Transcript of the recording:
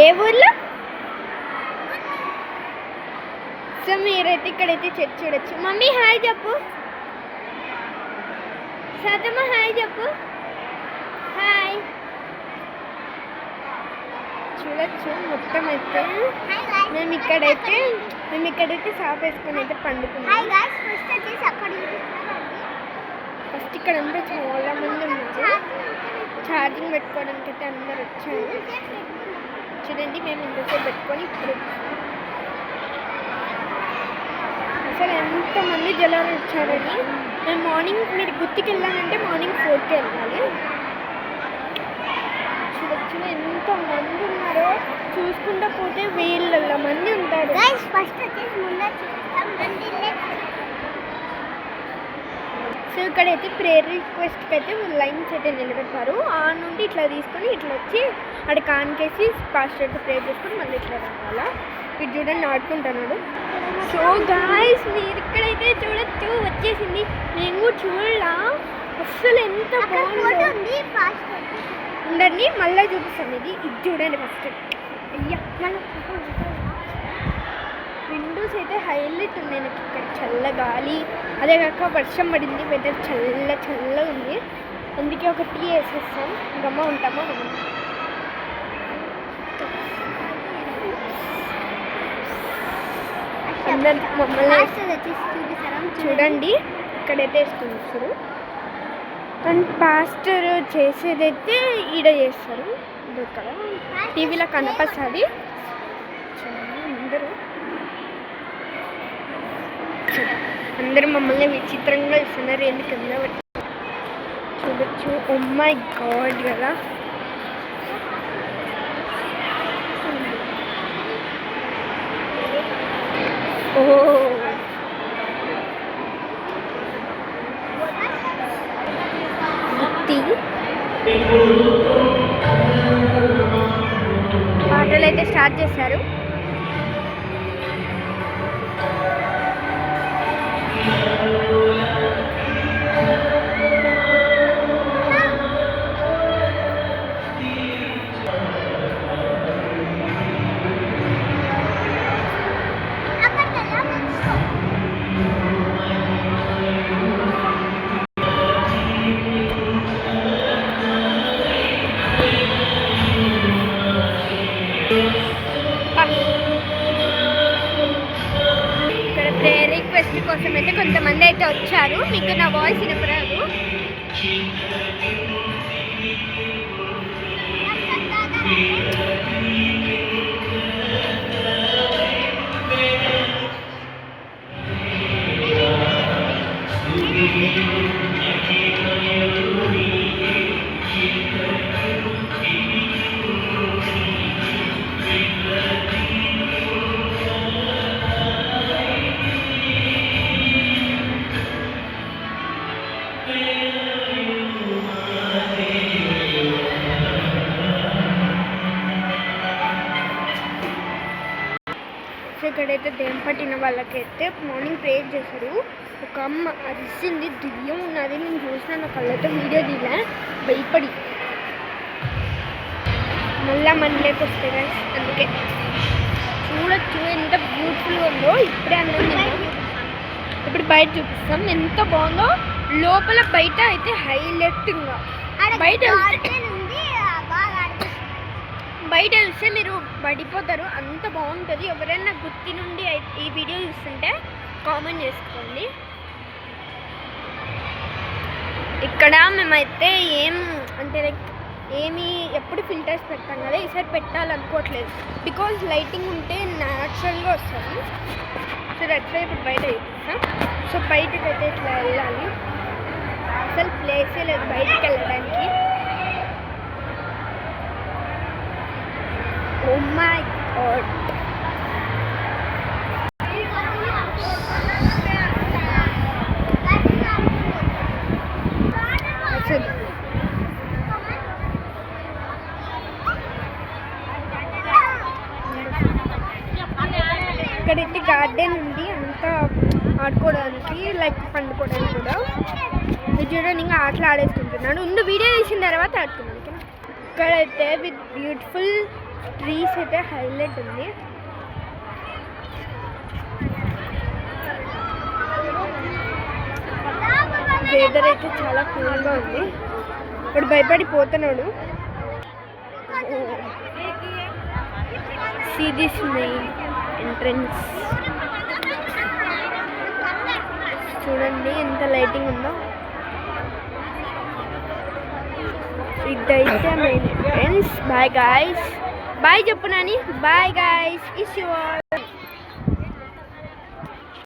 ఏ ఊర్లో? సో మీరైతే ఇక్కడైతే చెట్టు చూడొచ్చు. మమ్మీ హాయ్ చెప్పు. సతమ్మ హాయ్ చెప్పు. హాయ్. చూడొచ్చు మొత్తం అయితే మేము ఇక్కడైతే షాప్ వేసుకొని అయితే పండుకున్నాం. ఫస్ట్ ఇక్కడ అంతా చాలా మంది ఉన్నారు. ఛార్జింగ్ పెట్టుకోవడానికి అయితే అందరు వచ్చారు. చూడండి మేము ఇంతసేపు పెట్టుకొని ఇప్పుడు అసలు ఎంతమంది జనాలు వచ్చారని. మేము మార్నింగ్ మీరు గుర్తుకి వెళ్ళాలంటే మార్నింగ్ 4కి వెళ్ళాలి. చూడొచ్చు ఎంత మంది ఉన్నారో. చూసుకుంటూ పోతే వేల మంది ఉంటారు. సో ఇక్కడైతే ప్రేయర్ రిక్వెస్ట్కి అయితే లైన్స్ అయితే నిలబెట్టారు. ఆ నుండి ఇట్లా తీసుకొని ఇట్లా వచ్చి అక్కడ కాన్కేసి పాస్టర్తో ప్రేయర్ చేసుకొని మళ్ళీ ఇట్లా రావాలా. ఇది చూడండి ఆడుకుంటున్నాడు. సో గాయ్స్ మీరు ఇక్కడైతే చూడొచ్చు వచ్చేసింది. నేను కూడా చూడలా అసలు ఎంత బాగుంది. ఉండండి మళ్ళీ చూపిస్తాను. ఇది చూడండి ఫస్ట్. అయ్యా మళ్ళీ విండోస్ అయితే హైలైట్ ఉన్నాయి నాకు. ఇక్కడ చల్ల గాలి, అదే కాక వర్షం పడింది. వెదర్ చల్లగా ఉంది. అందుకే ఒక టీ వేసేస్తాం. గమ్మ ఉంటామా మనం. అందరు మమ్మల్ని చూడండి ఇక్కడైతే వేసుకుంటారు. అండ్ పాస్టర్ చేసేదైతే ఈడ చేస్తారు. ఇక్కడ టీవీలో కనపస్తుంది. అందరూ మమ్మల్ని విచిత్రంగా ఇస్తున్నారు. ఎందుకన్నా చూడొచ్చు. ఓ మై గాడ్ కదా. ఓ గుత్తి పాటలు అయితే స్టార్ట్ చేశారు. ఇక్కడ ప్రేయర్ రిక్వెస్ట్ కోసం అయితే కొంతమంది అయితే వచ్చారు. మీకు నా వాయిస్ వినపరాదు. ఇక్కడైతే దెయ్యం పట్టిన వాళ్ళకైతే మార్నింగ్ ప్రేయర్ చేశారు. ఒక అమ్మ అరిసింది, దెయ్యం ఉన్నది. నేను చూసిన నా కళ్ళతో వీడియో తీలే, భయపడి మళ్ళా మనలోకి వస్తాయి. అందుకే చూడొచ్చు ఎంత బ్యూటిఫుల్గా ఉందో. ఇప్పుడే అన్నది ఇప్పుడు బయట చూపిస్తాం ఎంత బాగుందో. లోపల బయట అయితే హైలైట్గా బయట చూస్తే మీరు పడిపోతారు. అంత బాగుంటుంది. ఎవరైనా గుత్తి నుండి ఈ వీడియో చూస్తుంటే కామెంట్ చేసుకోండి. ఇక్కడ మేమైతే ఏమి ఎప్పుడు ఫిల్టర్స్ పెట్టాం కదా, ఈసారి పెట్టాలనుకోవట్లేదు. బికాజ్ లైటింగ్ ఉంటే న్యాచురల్గా వస్తుంది. సో అట్లా ఇప్పుడు బయట చూపిస్తాం. సో బయటకు అయితే ఇట్లా వెళ్ళాలి. అసలు ప్లేసే లేదు బయటికి వెళ్ళడానికి. Oh my God. ఇక్కడైతే గార్డెన్ ఉంది అంతా ఆడుకోవడానికి, లైక్ పండుకోవడానికి కూడా. మీరు చూడండి ఇంకా ఆటలు ఆడేసుకుంటున్నాడు. ముందు వీడియో తీసిన తర్వాత ఆడుకున్నాను. ఇక్కడైతే విత్ బ్యూటిఫుల్ ట్రీస్ అయితే హైలైట్ ఉంది. వెదర్ అయితే చాలా కూల్గా ఉంది. ఇప్పుడు భయపడిపోతున్నాడు. See this main entrance. చూడండి ఎంత లైటింగ్ ఉందో. ఇదైతే main entrance. Bye guys. Bye చెప్పు Nani. Bye guys. Is your